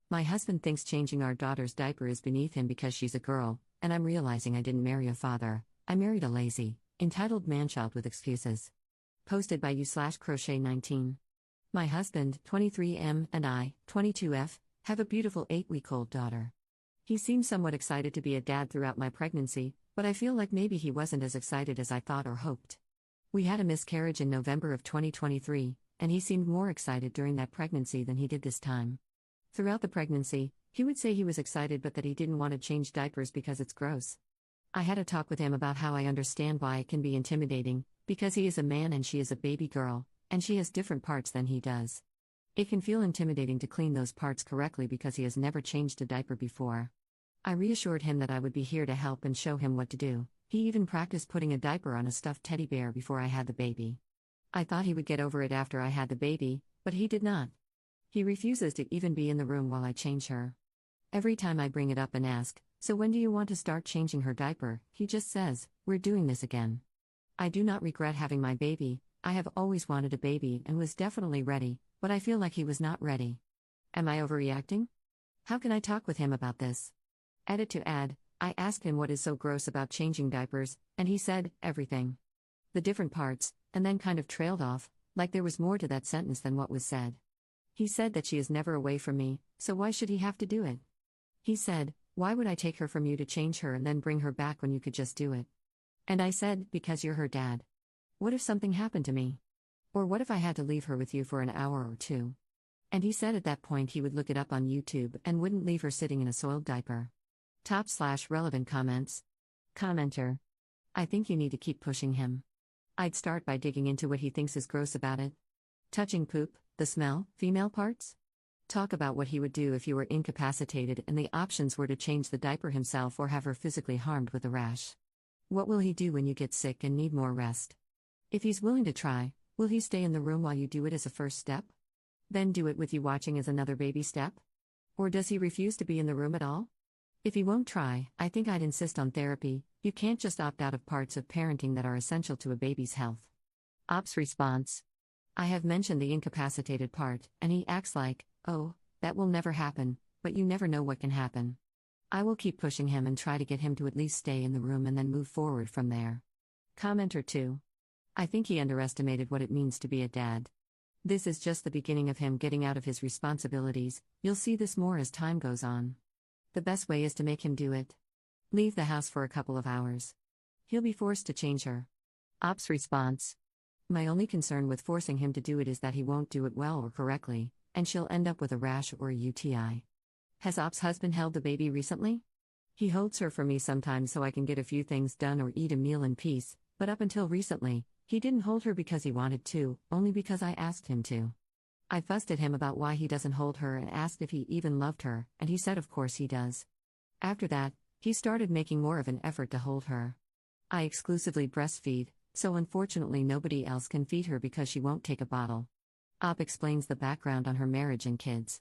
My husband thinks changing our daughter's diaper is beneath him because she's a girl, and I'm realizing I didn't marry a father. I married a lazy, entitled manchild with excuses. Posted by you/crochet19. My husband, 23M, and I, 22F, have a beautiful 8-week-old daughter. He seemed somewhat excited to be a dad throughout my pregnancy, but I feel like maybe he wasn't as excited as I thought or hoped. We had a miscarriage in November of 2023, and he seemed more excited during that pregnancy than he did this time. Throughout the pregnancy, he would say he was excited but that he didn't want to change diapers because it's gross. I had a talk with him about how I understand why it can be intimidating, because he is a man and she is a baby girl, and she has different parts than he does. It can feel intimidating to clean those parts correctly because he has never changed a diaper before. I reassured him that I would be here to help and show him what to do. He even practiced putting a diaper on a stuffed teddy bear before I had the baby. I thought he would get over it after I had the baby, but he did not. He refuses to even be in the room while I change her. Every time I bring it up and ask, "So when do you want to start changing her diaper?" he just says, "We're doing this again." I do not regret having my baby. I have always wanted a baby and was definitely ready, but I feel like he was not ready. Am I overreacting? How can I talk with him about this? Edit to add, I asked him what is so gross about changing diapers, and he said, everything. The different parts, and then kind of trailed off, like there was more to that sentence than what was said. He said that she is never away from me, so why should he have to do it? He said, "Why would I take her from you to change her and then bring her back when you could just do it?" And I said, "Because you're her dad. What if something happened to me? Or what if I had to leave her with you for an hour or two?" And he said at that point he would look it up on YouTube and wouldn't leave her sitting in a soiled diaper. Top/relevant comments. Commenter. I think you need to keep pushing him. I'd start by digging into what he thinks is gross about it. Touching poop, the smell, female parts? Talk about what he would do if you were incapacitated and the options were to change the diaper himself or have her physically harmed with a rash. What will he do when you get sick and need more rest? If he's willing to try, will he stay in the room while you do it as a first step? Then do it with you watching as another baby step? Or does he refuse to be in the room at all? If he won't try, I think I'd insist on therapy. You can't just opt out of parts of parenting that are essential to a baby's health. Ops response. I have mentioned the incapacitated part, and he acts like, "Oh, that will never happen," but you never know what can happen. I will keep pushing him and try to get him to at least stay in the room and then move forward from there. Commenter 2. I think he underestimated what it means to be a dad. This is just the beginning of him getting out of his responsibilities. You'll see this more as time goes on. The best way is to make him do it. Leave the house for a couple of hours. He'll be forced to change her. Ops response. My only concern with forcing him to do it is that he won't do it well or correctly, and she'll end up with a rash or a UTI. Has Ops' husband held the baby recently? He holds her for me sometimes so I can get a few things done or eat a meal in peace, but up until recently, he didn't hold her because he wanted to, only because I asked him to. I fussed at him about why he doesn't hold her and asked if he even loved her, and he said of course he does. After that, he started making more of an effort to hold her. I exclusively breastfeed, so unfortunately nobody else can feed her because she won't take a bottle. Op explains the background on her marriage and kids.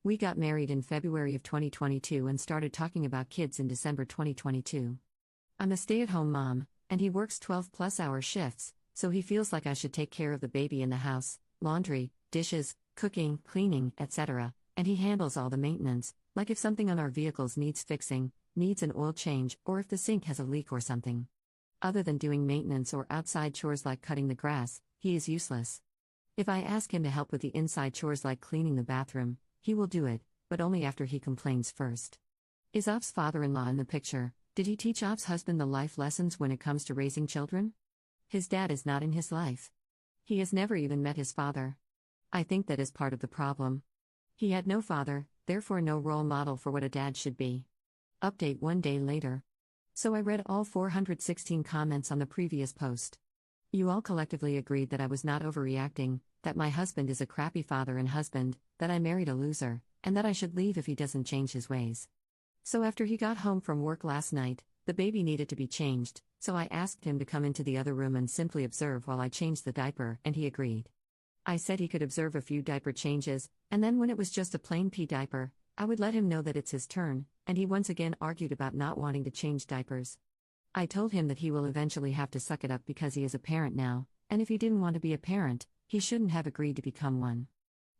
We got married in February of 2022 and started talking about kids in December 2022. I'm a stay-at-home mom, and he works 12-plus-hour shifts, so he feels like I should take care of the baby in the house, laundry, dishes, cooking, cleaning, etc., and he handles all the maintenance, like if something on our vehicles needs fixing, needs an oil change, or if the sink has a leak or something. Other than doing maintenance or outside chores like cutting the grass, he is useless. If I ask him to help with the inside chores like cleaning the bathroom, he will do it, but only after he complains first. Is Op's father-in-law in the picture? Did he teach Op's husband the life lessons when it comes to raising children? His dad is not in his life. He has never even met his father. I think that is part of the problem. He had no father, therefore no role model for what a dad should be. Update 1 day later. So I read all 416 comments on the previous post. You all collectively agreed that I was not overreacting, that my husband is a crappy father and husband, that I married a loser, and that I should leave if he doesn't change his ways. So after he got home from work last night, the baby needed to be changed, so I asked him to come into the other room and simply observe while I changed the diaper, and he agreed. I said he could observe a few diaper changes, and then when it was just a plain pee diaper, I would let him know that it's his turn, and he once again argued about not wanting to change diapers. I told him that he will eventually have to suck it up because he is a parent now, and if he didn't want to be a parent, he shouldn't have agreed to become one.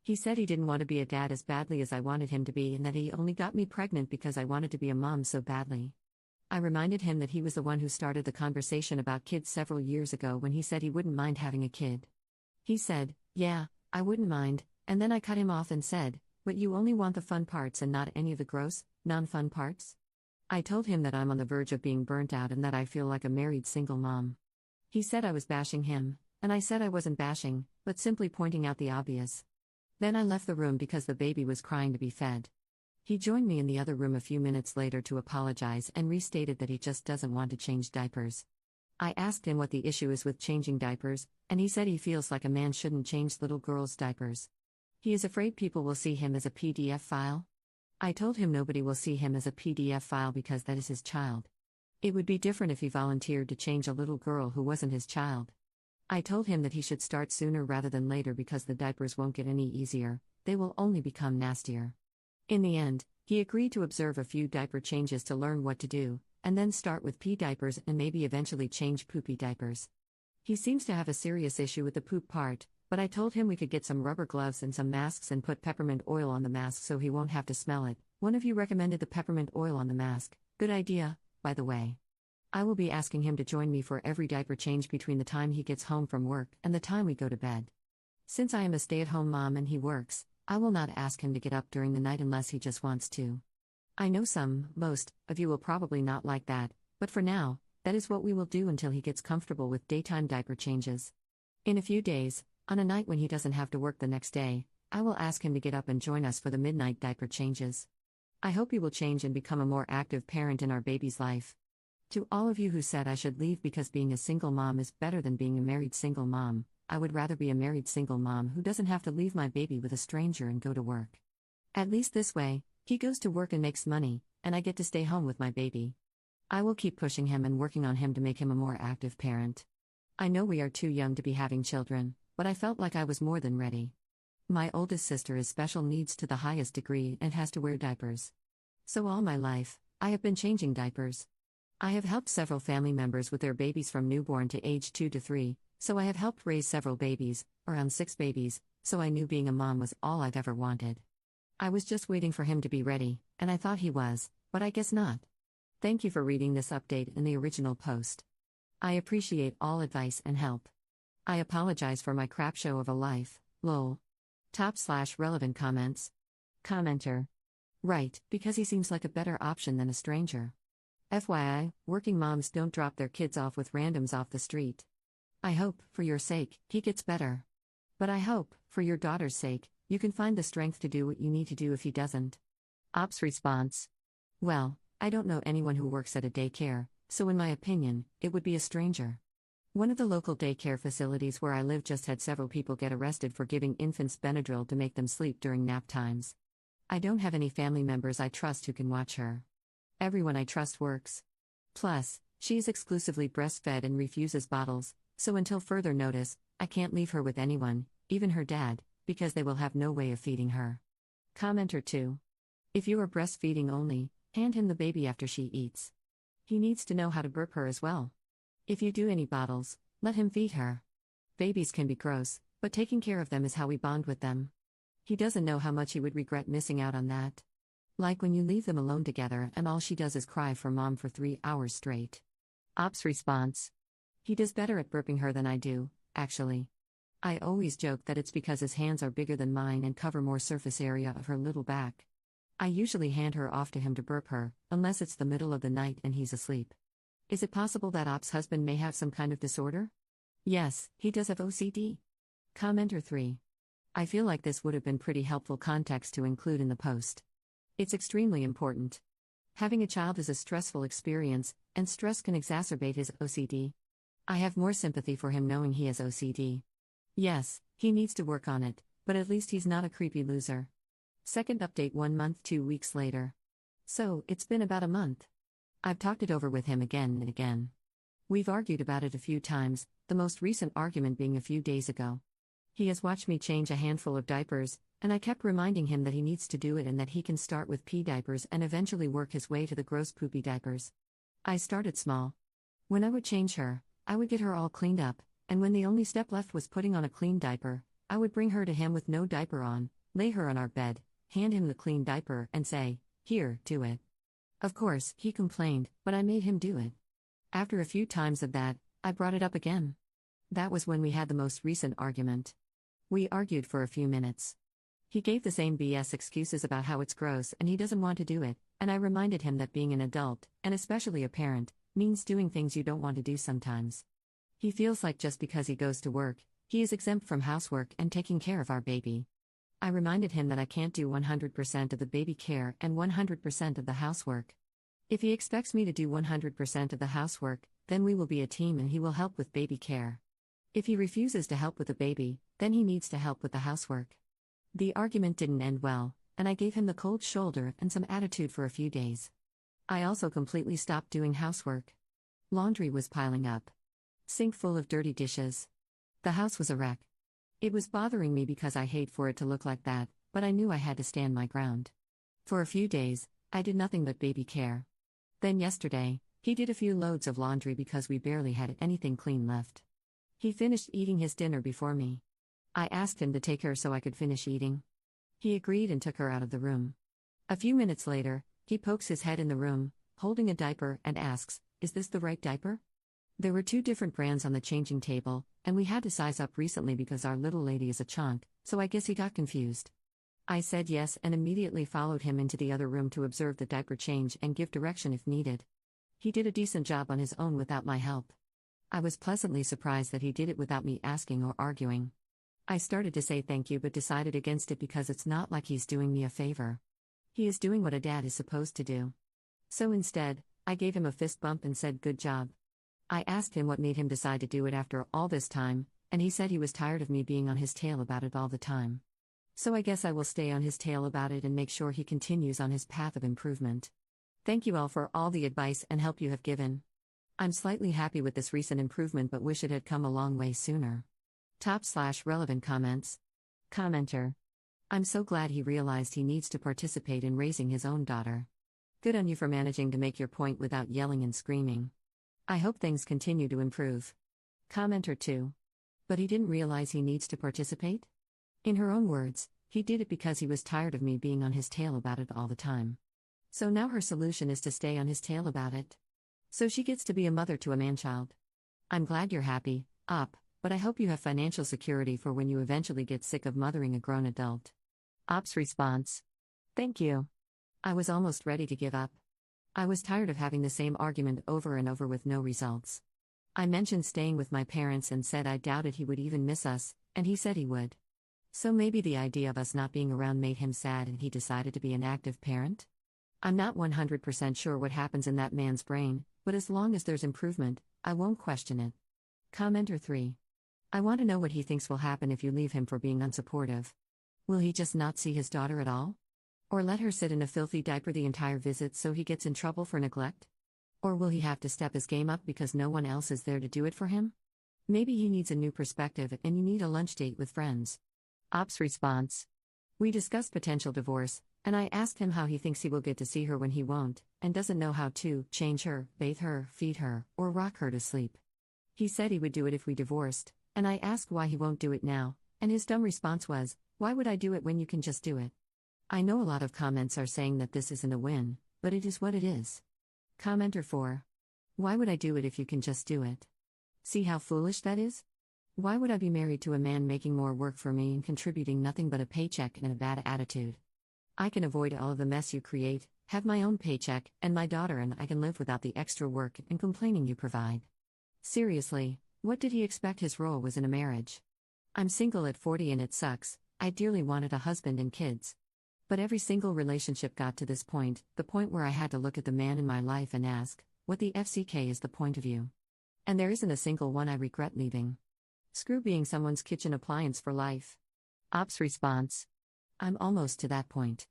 He said he didn't want to be a dad as badly as I wanted him to be and that he only got me pregnant because I wanted to be a mom so badly. I reminded him that he was the one who started the conversation about kids several years ago when he said he wouldn't mind having a kid. He said, "Yeah, I wouldn't mind," and then I cut him off and said, "But you only want the fun parts and not any of the gross, non-fun parts?" I told him that I'm on the verge of being burnt out and that I feel like a married single mom. He said I was bashing him, and I said I wasn't bashing, but simply pointing out the obvious. Then I left the room because the baby was crying to be fed. He joined me in the other room a few minutes later to apologize and restated that he just doesn't want to change diapers. I asked him what the issue is with changing diapers, and he said he feels like a man shouldn't change little girls' diapers. He is afraid people will see him as a PDF file. I told him nobody will see him as a PDF file because that is his child. It would be different if he volunteered to change a little girl who wasn't his child. I told him that he should start sooner rather than later because the diapers won't get any easier, they will only become nastier. In the end, he agreed to observe a few diaper changes to learn what to do, and then start with pee diapers and maybe eventually change poopy diapers. He seems to have a serious issue with the poop part, but I told him we could get some rubber gloves and some masks and put peppermint oil on the mask so he won't have to smell it. One of you recommended the peppermint oil on the mask, good idea, by the way. I will be asking him to join me for every diaper change between the time he gets home from work and the time we go to bed. Since I am a stay-at-home mom and he works, I will not ask him to get up during the night unless he just wants to. I know most of you will probably not like that, but for now, that is what we will do until he gets comfortable with daytime diaper changes. In a few days, on a night when he doesn't have to work the next day, I will ask him to get up and join us for the midnight diaper changes. I hope he will change and become a more active parent in our baby's life. To all of you who said I should leave because being a single mom is better than being a married single mom, I would rather be a married single mom who doesn't have to leave my baby with a stranger and go to work. At least this way, he goes to work and makes money, and I get to stay home with my baby. I will keep pushing him and working on him to make him a more active parent. I know we are too young to be having children, but I felt like I was more than ready. My oldest sister is special needs to the highest degree and has to wear diapers. So all my life, I have been changing diapers. I have helped several family members with their babies from newborn to age 2 to 3, so I have helped raise several babies, around 6 babies, so I knew being a mom was all I've ever wanted. I was just waiting for him to be ready, and I thought he was, but I guess not. Thank you for reading this update in the original post. I appreciate all advice and help. I apologize for my crap show of a life, lol. Top/relevant comments. Commenter. Right, because he seems like a better option than a stranger. FYI, working moms don't drop their kids off with randoms off the street. I hope, for your sake, he gets better. But I hope, for your daughter's sake, you can find the strength to do what you need to do if he doesn't. Op's response. Well, I don't know anyone who works at a daycare, so in my opinion, it would be a stranger. One of the local daycare facilities where I live just had several people get arrested for giving infants Benadryl to make them sleep during nap times. I don't have any family members I trust who can watch her. Everyone I trust works. Plus, she is exclusively breastfed and refuses bottles, so until further notice, I can't leave her with anyone, even her dad, because they will have no way of feeding her. Commenter 2. If you are breastfeeding only, hand him the baby after she eats. He needs to know how to burp her as well. If you do any bottles, let him feed her. Babies can be gross, but taking care of them is how we bond with them. He doesn't know how much he would regret missing out on that. Like when you leave them alone together and all she does is cry for mom for 3 hours straight. Op's response. He does better at burping her than I do, actually. I always joke that it's because his hands are bigger than mine and cover more surface area of her little back. I usually hand her off to him to burp her, unless it's the middle of the night and he's asleep. Is it possible that Op's husband may have some kind of disorder? Yes, he does have OCD. Commenter 3. I feel like this would have been pretty helpful context to include in the post. It's extremely important. Having a child is a stressful experience, and stress can exacerbate his OCD. I have more sympathy for him knowing he has OCD. Yes, he needs to work on it, but at least he's not a creepy loser. Second update 1 month 2 weeks later. So, it's been about a month. I've talked it over with him again and again. We've argued about it a few times, the most recent argument being a few days ago. He has watched me change a handful of diapers, and I kept reminding him that he needs to do it and that he can start with pee diapers and eventually work his way to the gross poopy diapers. I started small. When I would change her, I would get her all cleaned up, and when the only step left was putting on a clean diaper, I would bring her to him with no diaper on, lay her on our bed, hand him the clean diaper, and say, "Here, do it." Of course, he complained, but I made him do it. After a few times of that, I brought it up again. That was when we had the most recent argument. We argued for a few minutes. He gave the same BS excuses about how it's gross and he doesn't want to do it, and I reminded him that being an adult, and especially a parent, means doing things you don't want to do sometimes. He feels like just because he goes to work, he is exempt from housework and taking care of our baby. I reminded him that I can't do 100% of the baby care and 100% of the housework. If he expects me to do 100% of the housework, then we will be a team and he will help with baby care. If he refuses to help with the baby, then he needs to help with the housework. The argument didn't end well, and I gave him the cold shoulder and some attitude for a few days. I also completely stopped doing housework. Laundry was piling up. Sink full of dirty dishes. The house was a wreck. It was bothering me because I hate for it to look like that, but I knew I had to stand my ground. For a few days, I did nothing but baby care. Then yesterday, he did a few loads of laundry because we barely had anything clean left. He finished eating his dinner before me. I asked him to take her so I could finish eating. He agreed and took her out of the room. A few minutes later, he pokes his head in the room, holding a diaper, and asks, "Is this the right diaper?" There were 2 different brands on the changing table, and we had to size up recently because our little lady is a chunk, so I guess he got confused. I said yes and immediately followed him into the other room to observe the diaper change and give direction if needed. He did a decent job on his own without my help. I was pleasantly surprised that he did it without me asking or arguing. I started to say thank you but decided against it because it's not like he's doing me a favor. He is doing what a dad is supposed to do. So instead, I gave him a fist bump and said good job. I asked him what made him decide to do it after all this time, and he said he was tired of me being on his tail about it all the time. So I guess I will stay on his tail about it and make sure he continues on his path of improvement. Thank you all for all the advice and help you have given. I'm slightly happy with this recent improvement but wish it had come a long way sooner. Top/relevant comments. Commenter. I'm so glad he realized he needs to participate in raising his own daughter. Good on you for managing to make your point without yelling and screaming. I hope things continue to improve. Commenter 2. But he didn't realize he needs to participate? In her own words, he did it because he was tired of me being on his tail about it all the time. So now her solution is to stay on his tail about it. So she gets to be a mother to a man-child. I'm glad you're happy, Op, but I hope you have financial security for when you eventually get sick of mothering a grown adult. Op's response. Thank you. I was almost ready to give up. I was tired of having the same argument over and over with no results. I mentioned staying with my parents and said I doubted he would even miss us, and he said he would. So maybe the idea of us not being around made him sad and he decided to be an active parent? I'm not 100% sure what happens in that man's brain, but as long as there's improvement, I won't question it. Commenter 3. I want to know what he thinks will happen if you leave him for being unsupportive. Will he just not see his daughter at all? Or let her sit in a filthy diaper the entire visit so he gets in trouble for neglect? Or will he have to step his game up because no one else is there to do it for him? Maybe he needs a new perspective and you need a lunch date with friends. Op's response. We discussed potential divorce, and I asked him how he thinks he will get to see her when he won't, and doesn't know how to change her, bathe her, feed her, or rock her to sleep. He said he would do it if we divorced, and I asked why he won't do it now, and his dumb response was, "Why would I do it when you can just do it?" I know a lot of comments are saying that this isn't a win, but it is what it is. Commenter 4. Why would I do it if you can just do it? See how foolish that is? Why would I be married to a man making more work for me and contributing nothing but a paycheck and a bad attitude? I can avoid all of the mess you create, have my own paycheck and my daughter, and I can live without the extra work and complaining you provide. Seriously, what did he expect his role was in a marriage? I'm single at 40 and it sucks. I dearly wanted a husband and kids. But every single relationship got to this point, the point where I had to look at the man in my life and ask, what the FCK is the point of you? And there isn't a single one I regret leaving. Screw being someone's kitchen appliance for life. Op's response. I'm almost to that point.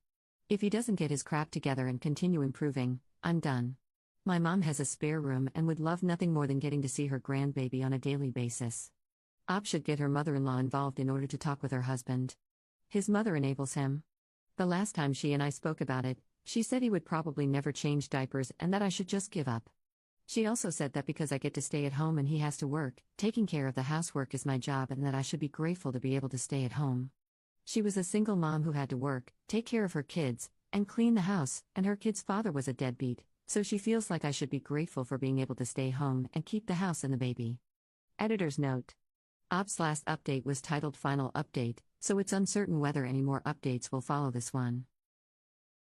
If he doesn't get his crap together and continue improving, I'm done. My mom has a spare room and would love nothing more than getting to see her grandbaby on a daily basis. Op should get her mother-in-law involved in order to talk with her husband. His mother enables him. The last time she and I spoke about it, she said he would probably never change diapers and that I should just give up. She also said that because I get to stay at home and he has to work, taking care of the housework is my job and that I should be grateful to be able to stay at home. She was a single mom who had to work, take care of her kids, and clean the house, and her kid's father was a deadbeat, so she feels like I should be grateful for being able to stay home and keep the house and the baby. Editor's note. Ops last update was titled Final Update, so it's uncertain whether any more updates will follow this one.